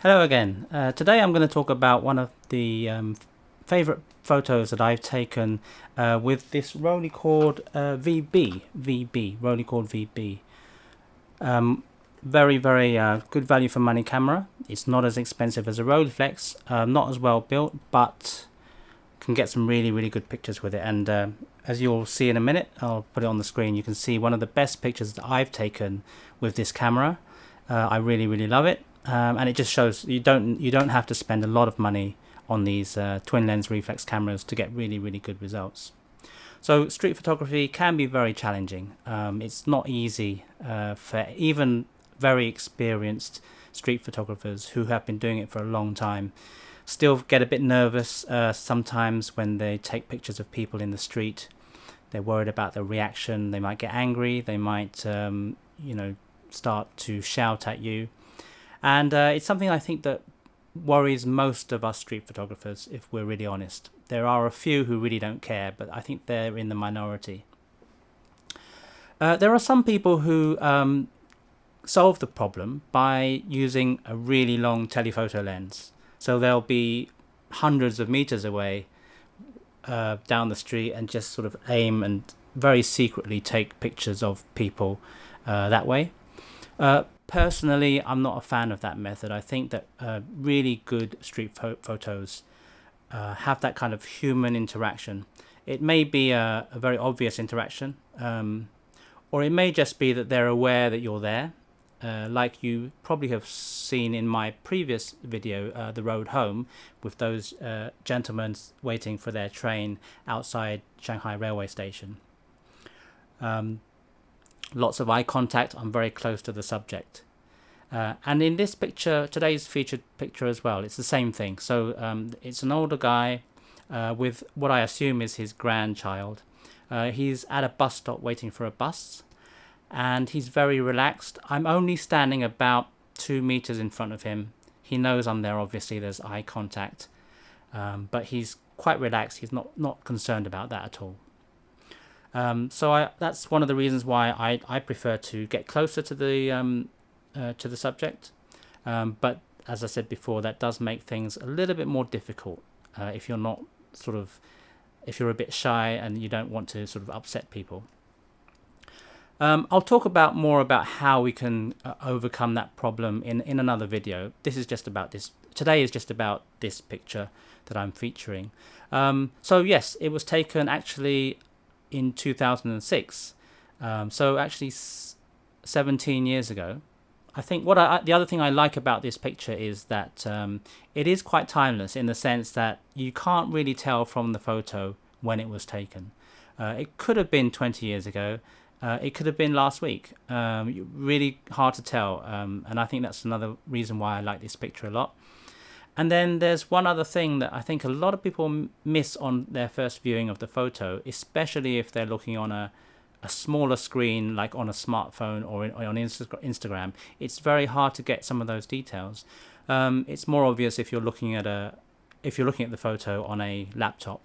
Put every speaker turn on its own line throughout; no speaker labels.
Hello again. Today I'm going to talk about one of the favorite photos that I've taken with this Rolleicord Rolleicord VB. Very good value for money camera. It's not as expensive as a Rolleiflex, not as well built, but can get some really good pictures with it. And as you'll see in a minute, I'll put it on the screen. You can see one of the best pictures that I've taken with this camera. I really love it. And it just shows you don't have to spend a lot of money on these twin lens reflex cameras to get really good results. So street photography can be very challenging. It's not easy for even very experienced street photographers who have been doing it for a long time. Still get a bit nervous sometimes when they take pictures of people in the street. They're worried about the reaction. They might get angry. They might start to shout at you. And it's something I think that worries most of us street photographers, if we're really honest. There are a few who really don't care, but I think they're in the minority. There are some people who solve the problem by using a really long telephoto lens. So they'll be hundreds of meters away down the street and just sort of aim and very secretly take pictures of people that way. Personally, I'm not a fan of that method. I think that really good street photos have that kind of human interaction. It may be a very obvious interaction, or it may just be that they're aware that you're there. Like you probably have seen in my previous video, The Road Home, with those gentlemen waiting for their train outside Shanghai railway station. Lots of eye contact. I'm very close to the subject. And in this picture, today's featured picture as well, it's the same thing. So it's an older guy with what I assume is his grandchild. He's at a bus stop waiting for a bus, and he's very relaxed. I'm only standing about 2 meters in front of him. He knows I'm there, obviously, there's eye contact, but he's quite relaxed. He's not concerned about that at all. So that's one of the reasons why I prefer to get closer to the subject. But as I said before, that does make things a little bit more difficult if you're not if you're a bit shy and you don't want to sort of upset people. I'll talk more about how we can overcome that problem in another video. This is just about this. Today is just about this picture that I'm featuring. So yes, it was taken actually in 2006, so actually 17 years ago. I think the other thing I like about this picture is that it is quite timeless in the sense that you can't really tell from the photo when it was taken. It could have been 20 years ago, it could have been last week. Really hard to tell, and I think that's another reason why I like this picture a lot. And then there's one other thing that I think a lot of people miss on their first viewing of the photo, especially if they're looking on a smaller screen, like on a smartphone or on Instagram. It's very hard to get some of those details. It's more obvious if you're looking at the photo on a laptop.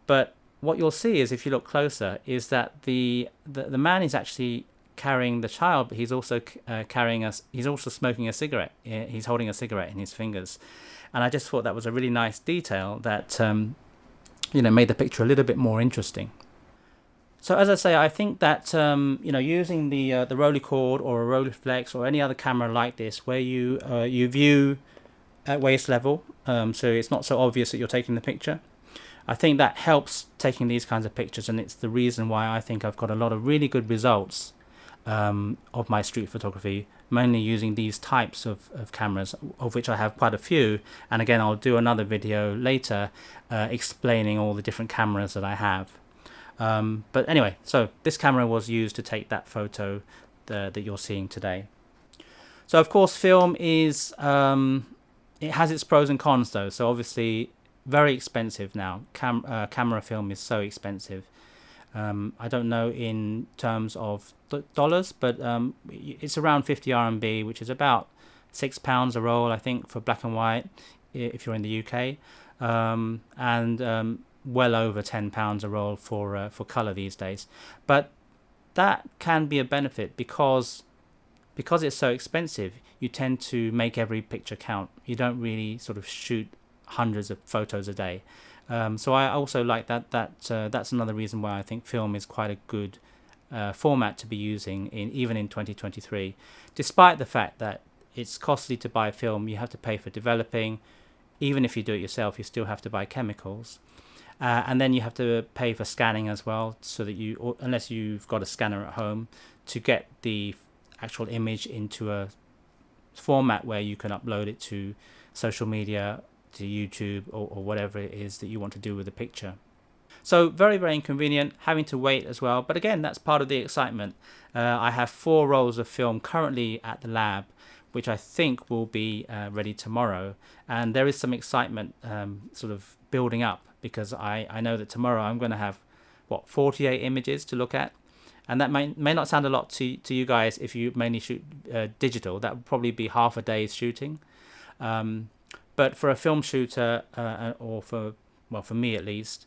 But what you'll see is, if you look closer, is that the man is actually carrying the child, but he's also he's also smoking a cigarette. He's holding a cigarette in his fingers, and I just thought that was a really nice detail that made the picture a little bit more interesting. So as I say, I think that using the Rolleicord or a Rolleiflex or any other camera like this, where you view at waist level, so it's not so obvious that you're taking the picture, I think that helps taking these kinds of pictures, and it's the reason why I think I've got a lot of really good results of my street photography, mainly using these types of cameras, of which I have quite a few. And again, I'll do another video later explaining all the different cameras that I have. But anyway, so this camera was used to take that photo that you're seeing today. So of course, film is it has its pros and cons though. So obviously very expensive now. Camera film is so expensive. I don't know in terms of dollars, but it's around 50 RMB, which is about £6 a roll, I think, for black and white if you're in the UK, and well over £10 a roll for colour these days. But that can be a benefit because because it's so expensive, you tend to make every picture count. You don't really sort of shoot hundreds of photos a day. So I also like that. That's another reason why I think film is quite a good format to be using even in 2023, despite the fact that it's costly to buy film. You have to pay for developing. Even if you do it yourself, you still have to buy chemicals. And then you have to pay for scanning as well, so that you, unless you've got a scanner at home, to get the actual image into a format where you can upload it to social media, to YouTube, or whatever it is that you want to do with the picture. So very, very inconvenient, having to wait as well. But again, that's part of the excitement. I have 4 rolls of film currently at the lab, which I think will be ready tomorrow. And there is some excitement sort of building up, because I know that tomorrow I'm going to have, 48 images to look at. And that may not sound a lot to you guys if you mainly shoot digital. That would probably be half a day's shooting. But for a film shooter, or for me at least,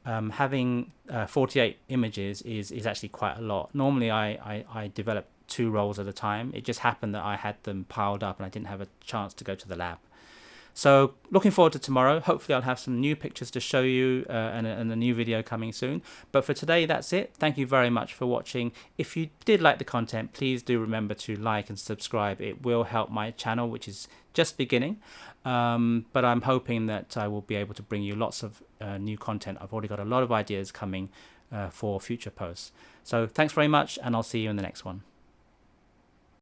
having 48 images is actually quite a lot. Normally I develop 2 rolls at a time. It just happened that I had them piled up and I didn't have a chance to go to the lab. So looking forward to tomorrow. Hopefully I'll have some new pictures to show you and a new video coming soon. But for today, that's it. Thank you very much for watching. If you did like the content, please do remember to like and subscribe. It will help my channel, which is just beginning. But I'm hoping that I will be able to bring you lots of new content. I've already got a lot of ideas coming for future posts. So thanks very much, and I'll see you in the next one.